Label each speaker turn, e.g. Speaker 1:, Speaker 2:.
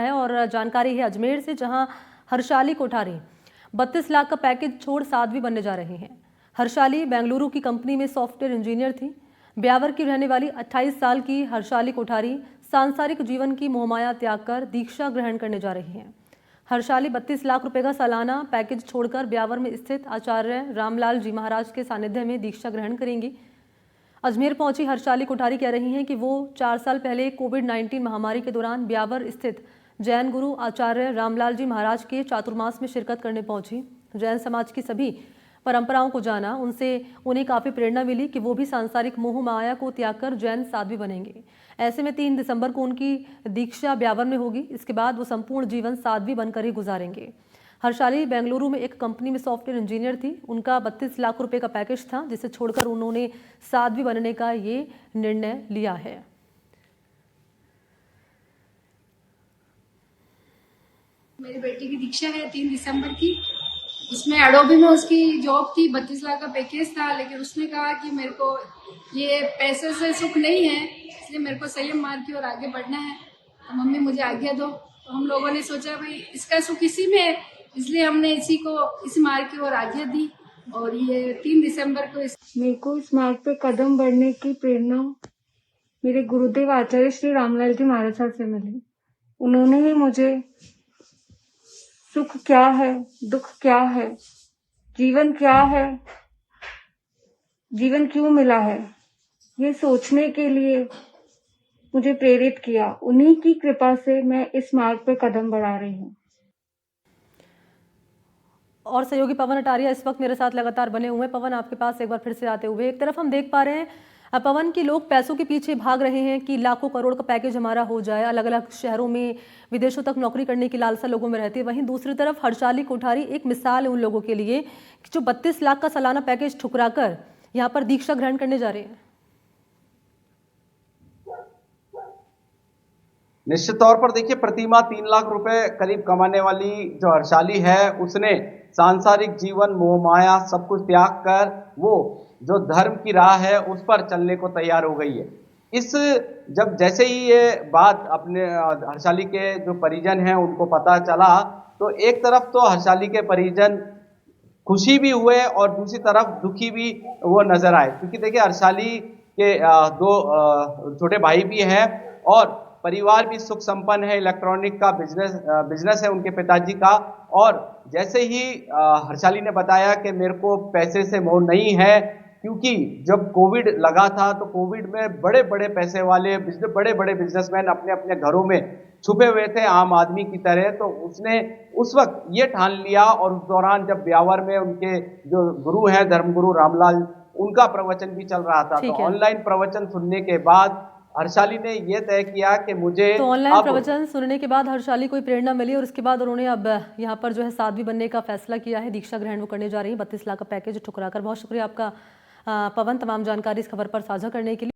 Speaker 1: है और जानकारी है अजमेर से, जहां हर्षाली कोठारी 32 लाख का पैकेज छोड़ साध्वी बनने जा रही हैं। हर्षाली बेंगलुरु की कंपनी में सॉफ्टवेयर इंजीनियर थी। ब्यावर की रहने वाली 28 साल की हर्षाली कोठारी सांसारिक जीवन की मोहमाया त्याग कर दीक्षा ग्रहण करने जा रही हैं। हर्षाली 32 लाख रुपए का सालाना पैकेज छोड़कर ब्यावर में स्थित आचार्य रामलाल जी महाराज के सानिध्य में दीक्षा ग्रहण करेंगी। अजमेर पहुंची हर्षाली कोठारी कह रही हैं कि वो 4 साल पहले कोविड-19 महामारी के दौरान ब्यावर स्थित जैन गुरु आचार्य रामलाल जी महाराज के चातुर्मास में शिरकत करने पहुंची। जैन समाज की सभी परंपराओं को जाना, उनसे उन्हें काफ़ी प्रेरणा मिली कि वो भी सांसारिक मोह माया को त्याग कर जैन साध्वी बनेंगे। ऐसे में 3 दिसंबर को उनकी दीक्षा ब्यावर में होगी। इसके बाद वो संपूर्ण जीवन साध्वी बनकर ही गुजारेंगे। हर्षाली बेंगलुरु में एक कंपनी में सॉफ्टवेयर इंजीनियर थी। उनका 32 लाख रुपए का पैकेज था, जिसे छोड़कर उन्होंने साध्वी बनने का ये निर्णय लिया है।
Speaker 2: मेरी बेटी की दीक्षा है 3 दिसंबर की। उसमें एडोबी में उसकी जॉब थी, 32 लाख का पैकेज था, लेकिन उसने कहा कि मेरे को ये पैसे से सुख नहीं है, इसलिए मेरे को संयम मार्ग की ओर आगे बढ़ना है, तो मम्मी मुझे आज्ञा दो। तो हम लोगों ने सोचा भाई इसका सुख इसी में है, इसलिए हमने इसी को इस मार्ग की ओर आज्ञा दी। और ये 3 दिसंबर को
Speaker 3: मेरे को इस मार्ग पे कदम बढ़ने की प्रेरणा मेरे गुरुदेव आचार्य श्री रामलाल जी महाराज साहब से मिली। उन्होंने ही मुझे सुख क्या है, दुख क्या है, जीवन क्या है, जीवन क्यों मिला है, ये सोचने के लिए मुझे प्रेरित किया। उन्हीं की कृपा से मैं इस मार्ग पे कदम बढ़ा रही हूँ।
Speaker 1: और सहयोगी पवन अटारिया इस वक्त मेरे साथ लगातार बने हुए हैं। पवन, आपके पास एक बार फिर से आते हुए, एक तरफ हम देख पा रहे हैं पवन की लोग पैसों के पीछे भाग रहे हैं कि लाखों करोड़ का पैकेज हमारा हो जाए, अलग अलग शहरों में विदेशों तक नौकरी करने की लालसा लोगों में रहती है। वहीं दूसरी तरफ हर्षाली कोठारी एक मिसाल है उन लोगों के लिए कि जो 32 लाख का सालाना पैकेज ठुकराकर यहाँ पर दीक्षा ग्रहण करने जा रहे हैं।
Speaker 4: निश्चित तौर पर देखिए, प्रतिमाह 3 लाख रुपए करीब कमाने वाली जो हर्षाली है, उसने सांसारिक जीवन मोह माया सब कुछ त्याग कर वो जो धर्म की राह है उस पर चलने को तैयार हो गई है। जब जैसे ही ये बात अपने हर्षाली के जो परिजन हैं उनको पता चला, तो एक तरफ तो हर्षाली के परिजन खुशी भी हुए और दूसरी तरफ दुखी भी वो नजर आए, क्योंकि देखिए हर्षाली के 2 छोटे भाई भी हैं और परिवार भी सुख संपन्न है। इलेक्ट्रॉनिक का बिजनेस है उनके पिताजी का। और जैसे ही हर्षाली ने बताया कि मेरे को पैसे से मोह नहीं है, क्योंकि जब कोविड लगा था तो कोविड में बड़े बड़े पैसे वाले बड़े बड़े बिजनेसमैन अपने अपने घरों में छुपे हुए थे आम आदमी की तरह, तो उसने उस वक्त ये ठान लिया। और उस दौरान जब ब्यावर में उनके जो गुरु हैं धर्मगुरु रामलाल, उनका प्रवचन भी चल रहा था, तो ऑनलाइन प्रवचन सुनने के बाद हर्षाली ने यह तय किया कि मुझे
Speaker 1: तो ऑनलाइन प्रवचन सुनने के बाद हर्षाली को प्रेरणा मिली और उसके बाद उन्होंने अब यहाँ पर जो है साध्वी बनने का फैसला किया है। दीक्षा ग्रहण वो करने जा रही है 32 लाख का पैकेज ठुकराकर। बहुत शुक्रिया आपका पवन, तमाम जानकारी इस खबर पर साझा करने के लिए।